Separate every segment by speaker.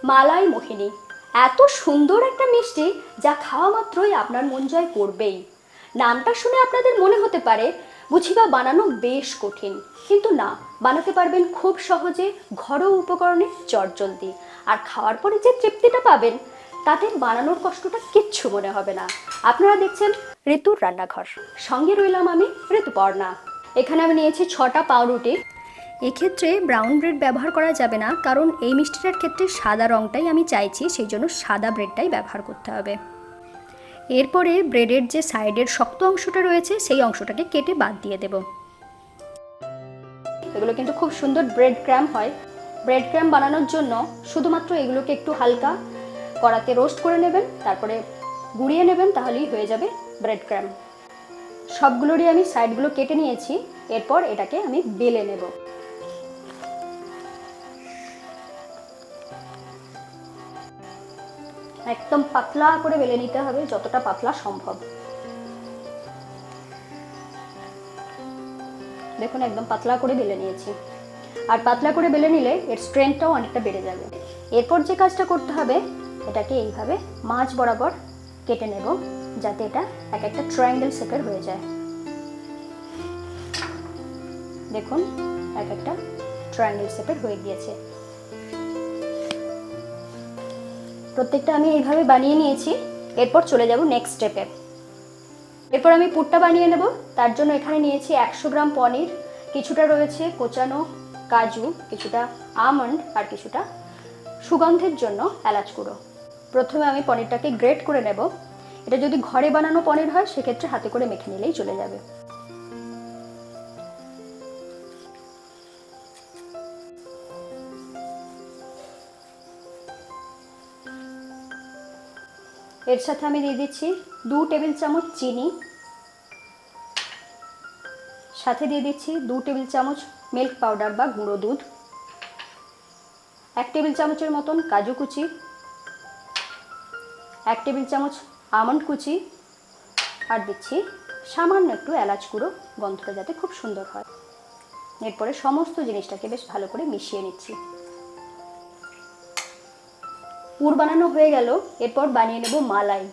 Speaker 1: মালাই মোহিনী, এত সুন্দর একটা মিষ্টি যা খাওয়া মাত্রই আপনার মন জয় করবেই। নামটা শুনে আপনাদের মনে হতে পারে বুঝি বা বানানো বেশ কঠিন, কিন্তু না, বানাতে পারবেন খুব সহজে ঘরোয়া উপকরণে চটজলদি। আর খাওয়ার পরে যে তৃপ্তিটা পাবেন তাতে বানানোর কষ্টটা কিচ্ছু মনে হবে না। আপনারা দেখছেন ঋতুর রান্নাঘর, সঙ্গে রইলাম আমি ঋতুপর্ণা। এখানে আমি নিয়েছি 6টা পাউরুটি। এক্ষেত্রে ব্রাউন ব্রেড ব্যবহার করা যাবে না, কারণ এই মিষ্টিটার ক্ষেত্রে সাদা রঙটাই আমি চাইছি, সেই জন্য সাদা ব্রেডটাই ব্যবহার করতে হবে। এরপরে ব্রেডের যে সাইডের শক্ত অংশটা রয়েছে সেই অংশটাকে কেটে বাদ দিয়ে দেব। এগুলো কিন্তু খুব সুন্দর ব্রেড ক্র্যাম হয়। ব্রেড ক্র্যাম বানানোর জন্য শুধুমাত্র এগুলোকে একটু হালকা কড়াতে রোস্ট করে নেবেন, তারপরে গুঁড়িয়ে নেবেন, তাহলেই হয়ে যাবে ব্রেড ক্র্যাম। সবগুলোরই আমি সাইডগুলো কেটে নিয়েছি। এরপর এটাকে আমি বেলে নেব। একদম পাতলা করে বেলে নিতে হবে, যতটা পাতলা সম্ভব। দেখুন একদম পাতলা করে বেলে নিয়েছি। আর পাতলা করে বেলে নিলে এর স্ট্রেংথটাও অনেকটা বেড়ে যাবে। এরপর যে কাজটা করতে হবে, এটাকে এইভাবে মাঝ বরাবর কেটে নেব, যাতে এটা এক একটা ট্রায়াঙ্গেল শেপের হয়ে যায়। দেখুন এক একটা ট্রায়াঙ্গেল শেপের হয়ে গিয়েছে। প্রত্যেকটা আমি এইভাবে বানিয়ে নিয়েছি। এরপর চলে যাব নেক্সট স্টেপে। এরপর আমি পুরটা বানিয়ে নেব। তার জন্য এখানে নিয়েছি 100 গ্রাম পনির, কিছুটা রয়েছে কোচানো কাজু, কিছুটা আমন্ড, আর কিছুটা সুগন্ধের জন্য এলাচ গুঁড়ো। প্রথমে আমি পনিরটাকে গ্রেট করে নেব। এটা যদি ঘরে বানানো পনির হয় সেক্ষেত্রে হাতে করে মেখে নিলেই চলে যাবে। এর সাথে আমি দিয়ে দিচ্ছি 2 টেবিল চামচ চিনি, সাথে দিয়ে দিচ্ছি 2 টেবিল চামচ মিল্ক পাউডার বা গুঁড়ো দুধ, 1 টেবিল চামচের মতন কাজু কুচি, 1 টেবিল চামচ আমন্ড কুচি, আর দিচ্ছি সামান্য একটু এলাচ গুঁড়ো, গন্ধটা যাতে খুব সুন্দর হয়। এরপরে সমস্ত জিনিসটাকে বেশ ভালো করে মিশিয়ে নিচ্ছি। পুর বানানো হয়ে গেল। এরপর বানিয়ে নেব মালাই।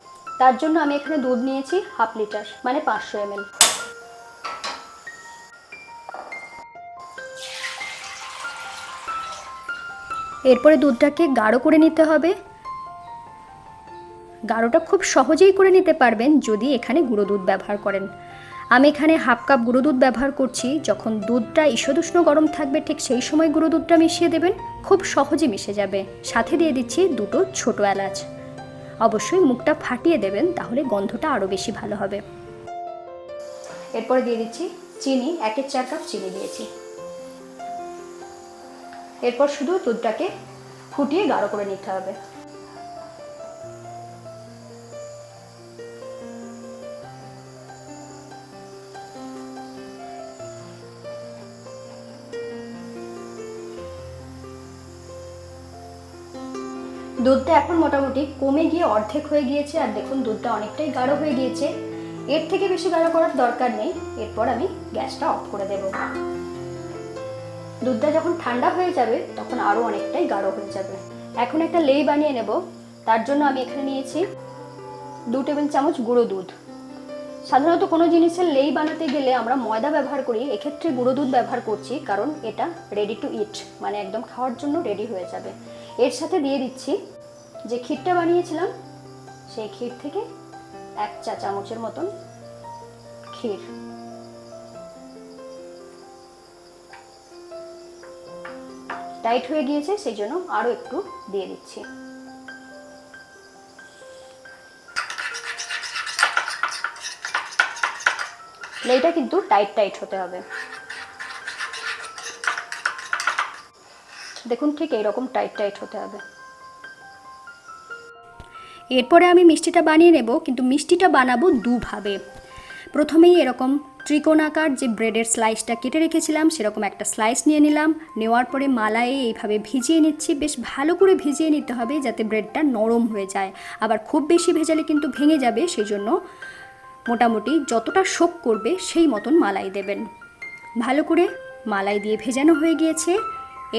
Speaker 1: তার জন্য আমি এখানে দুধ নিয়েছি 1/2 লিটার, মানে 500 ml। এরপরে দুধটাকে গাঢ় করে নিতে হবে। গাঢ়টা খুব সহজেই করে নিতে পারবেন যদি এখানে গুঁড়ো দুধ ব্যবহার করেন। আমি এখানে 1/2 কাপ গুঁড়ো দুধ ব্যবহার করছি। যখন দুধটা ঈষদুষ্ণ গরম থাকবে ঠিক সেই সময় গুঁড়ো দুধটা মিশিয়ে দেবেন, খুব সহজে মিশে যাবে। সাথে দিয়ে দিচ্ছি 2টো ছোটো এলাচ। অবশ্যই মুখটা ফাটিয়ে দেবেন, তাহলে গন্ধটা আরও বেশি ভালো হবে। এরপরে দিয়ে দিচ্ছি চিনি, 1/4 কাপ চিনি দিয়েছি। এরপর শুধু দুধটাকে ফুটিয়ে গাঢ় করে নিতে হবে। দুধটা এখন মোটামুটি কমে গিয়ে অর্ধেক হয়ে গিয়েছে। আর দেখুন দুধটা অনেকটাই গাঢ় হয়ে গিয়েছে। এর থেকে বেশি গাঢ় করার দরকার নেই। এরপর আমি গ্যাসটা অফ করে দেব। দুধটা যখন ঠান্ডা হয়ে যাবে তখন আরও অনেকটাই গাঢ় হয়ে যাবে। এখন একটা লেই বানিয়ে নেব। তার জন্য আমি এখানে নিয়েছি 2 টেবিল চামচ গুঁড়ো দুধ। সাধারণত কোনো জিনিসের লেই বানাতে গেলে আমরা ময়দা ব্যবহার করি, এক্ষেত্রে গুঁড়ো দুধ ব্যবহার করছি, কারণ এটা রেডি টু ইট, মানে একদম খাওয়ার জন্য রেডি হয়ে যাবে। এর সাথে দিয়ে দিচ্ছি যে ক্ষীরটা বানিয়েছিলাম সেই ক্ষীর থেকে 1 চা চামচের মতন ক্ষীর। টাইট হয়ে গিয়েছে সেই জন্য আরও একটু দিয়ে দিচ্ছি। লেইটা কিন্তু টাইট হতে হবে। দেখুন ঠিক এইরকম টাইট হতে হবে। এরপরে আমি মিষ্টিটা বানিয়ে নেব, কিন্তু মিষ্টিটা বানাবো দুভাবে। প্রথমেই এরকম ত্রিকোণাকার যে ব্রেডের স্লাইসটা কেটে রেখেছিলাম সেরকম একটা স্লাইস নিয়ে নিলাম। নেওয়ার পরে মালাইয়ে এইভাবে ভিজিয়ে নিচ্ছি। বেশ ভালো করে ভিজিয়ে নিতে হবে যাতে ব্রেডটা নরম হয়ে যায়। আবার খুব বেশি ভেজালে কিন্তু ভেঙে যাবে, সেই জন্য মোটামুটি যতটা শোক করবে সেই মতন মালাই দেবেন। ভালো করে মালাই দিয়ে ভেজানো হয়ে গিয়েছে।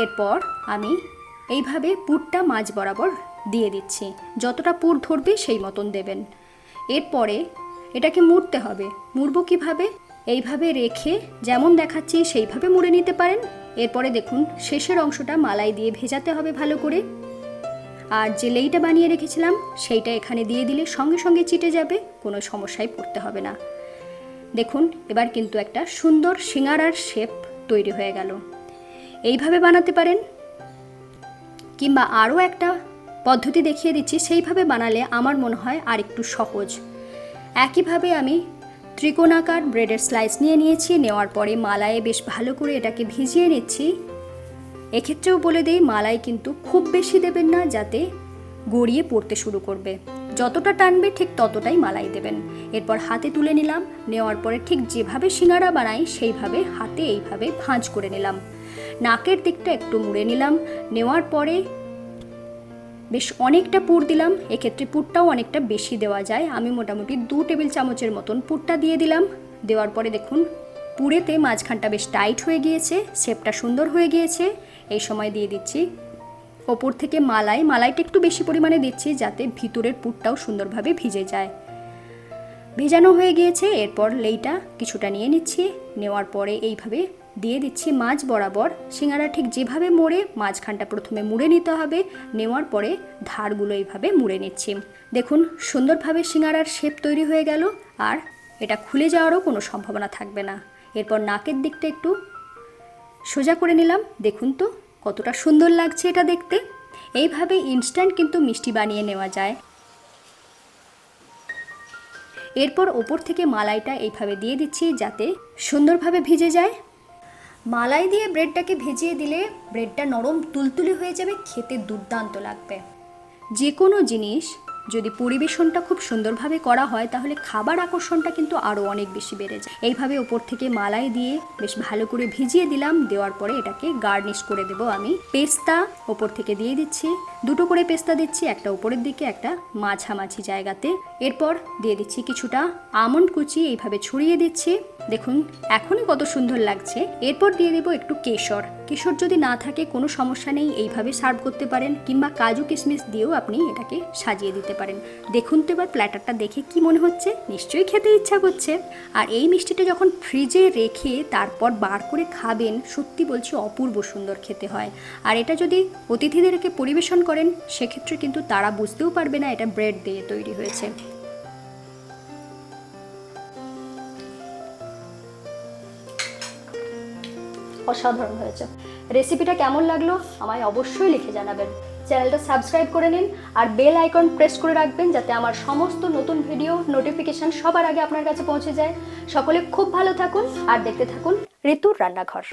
Speaker 1: এরপর আমি এইভাবে পুরটা মাঝ বরাবর দিয়ে দিচ্ছি, যতটা পুর ধরবে সেই মতন দেবেন। এরপরে এটাকে মুড়তে হবে। মুড়বো কীভাবে? এইভাবে রেখে যেমন দেখাচ্ছি সেইভাবে মুড়ে নিতে পারেন। এরপরে দেখুন শেষের অংশটা মালাই দিয়ে ভেজাতে হবে ভালো করে। আর যে লেইটা বানিয়ে রেখেছিলাম সেইটা এখানে দিয়ে দিলে সঙ্গে সঙ্গে চিটে যাবে, কোনো সমস্যায় পড়তে হবে না। দেখুন এবার কিন্তু একটা সুন্দর সিঙ্গারার শেপ তৈরি হয়ে গেল। এইভাবে বানাতে পারেন, কিংবা আরও একটা পদ্ধতি দেখিয়ে দিচ্ছি, সেইভাবে বানালে আমার মনে হয় আর একটু সহজ। একইভাবে আমি ত্রিকোণাকার ব্রেডের স্লাইস নিয়েছি। নেওয়ার পরে মালাইয়ে বেশ ভালো করে এটাকে ভিজিয়ে নিচ্ছি। এক্ষেত্রেও বলে দিই, মালাই কিন্তু খুব বেশি দেবেন না, যাতে গড়িয়ে পড়তে শুরু করবে। যতটা টানবে ঠিক ততটাই মালাই দেবেন। এরপর হাতে তুলে নিলাম। নেওয়ার পরে ঠিক যেভাবে সিঙ্গারা বানাই সেইভাবে হাতে এইভাবে ভাঁজ করে নিলাম। নাকের দিকটা একটু মুড়ে নিলাম। নেওয়ার পরে বেশ অনেকটা পুর দিলাম। এক্ষেত্রে পুরটাও অনেকটা বেশি দেওয়া যায়। আমি মোটামুটি 2 টেবিল চামচের মতন পুরটা দিয়ে দিলাম। দেওয়ার পরে দেখুন পুরেতে মাঝখানটা বেশ টাইট হয়ে গিয়েছে, শেপটা সুন্দর হয়ে গিয়েছে। এই সময় দিয়ে দিচ্ছি ওপর থেকে মালাইটা একটু বেশি পরিমাণে দিচ্ছি, যাতে ভিতরের পুরটাও সুন্দরভাবে ভিজে যায়। ভেজানো হয়ে গিয়েছে। এরপর লেইটা কিছুটা নিয়ে নিচ্ছি। নেওয়ার পরে এইভাবে দিয়ে দিচ্ছি মাঝ বরাবর। সিঙ্গারা ঠিক যেভাবে মোড়ে মাঝখানটা প্রথমে মুড়ে নিতে হবে। নেওয়ার পরে ধারগুলো এইভাবে মুড়ে নিচ্ছি। দেখুন সুন্দরভাবে সিঙ্গারার শেপ তৈরি হয়ে গেল, আর এটা খুলে যাওয়ারও কোনো সম্ভাবনা থাকবে না। এরপর নাকের দিকটা একটু সোজা করে নিলাম। দেখুন তো কতটা সুন্দর লাগছে এটা দেখতে। এইভাবে ইনস্ট্যান্ট কিন্তু মিষ্টি বানিয়ে নেওয়া যায়। এরপর ওপর থেকে মালাইটা এইভাবে দিয়ে দিচ্ছি, যাতে সুন্দরভাবে ভিজে যায়। মালাই দিয়ে ব্রেডটাকে ভেজিয়ে দিলে ব্রেডটা নরম তুলতুলে হয়ে যাবে, খেতে দুর্দান্ত লাগবে। যে কোনো জিনিস যদি পরিবেশনটা খুব সুন্দরভাবে করা হয়, তাহলে খাবার আকর্ষণটা কিন্তু আরও অনেক বেশি বেড়ে যায়। এইভাবে ওপর থেকে মালাই দিয়ে বেশ ভালো করে ভিজিয়ে দিলাম। দেওয়ার পরে এটাকে গার্নিশ করে দেব আমি। পেস্তা ওপর থেকে দিয়ে দিচ্ছি, 2টো করে পেস্তা দিচ্ছি, একটা উপরের দিকে একটা মাঝামাঝি জায়গাতে। এরপর দিয়ে দিচ্ছি কিছুটা আমন্ড কুচি, এইভাবে ছড়িয়ে দিচ্ছি। দেখুন এখনই কত সুন্দর লাগছে। এরপর দিয়ে দেবো একটু কেশর। কেশর যদি না থাকে কোনো সমস্যা নেই, এইভাবে সার্ভ করতে পারেন, কিংবা কাজু কিশমিশ দিয়েও আপনি এটাকে সাজিয়ে দিতে পারেন। দেখুন তো এবার প্ল্যাটারটা দেখে কি মনে হচ্ছে? নিশ্চয়ই খেতে ইচ্ছা করছে। আর এই মিষ্টিটা যখন ফ্রিজে রেখে তারপর বার করে খাবেন, সত্যি বলছি অপূর্ব সুন্দর খেতে হয়। আর এটা যদি অতিথিদেরকে পরিবেশন করেন, সেক্ষেত্রে কিন্তু তারা বুঝতেও পারবে না এটা ব্রেড দিয়ে তৈরি হয়েছে। অসাধারণ হয়েছে। রেসিপিটা কেমন লাগলো আমায় অবশ্যই লিখে জানাবেন। চ্যানেলটা সাবস্ক্রাইব করে নিন আর বেল আইকন প্রেস করে রাখবেন, যাতে আমার সমস্ত নতুন ভিডিও নোটিফিকেশন সবার আগে আপনার কাছে পৌঁছে যায়। সকলে খুব ভালো থাকুন আর দেখতে থাকুন ঋতুর রান্নাঘর।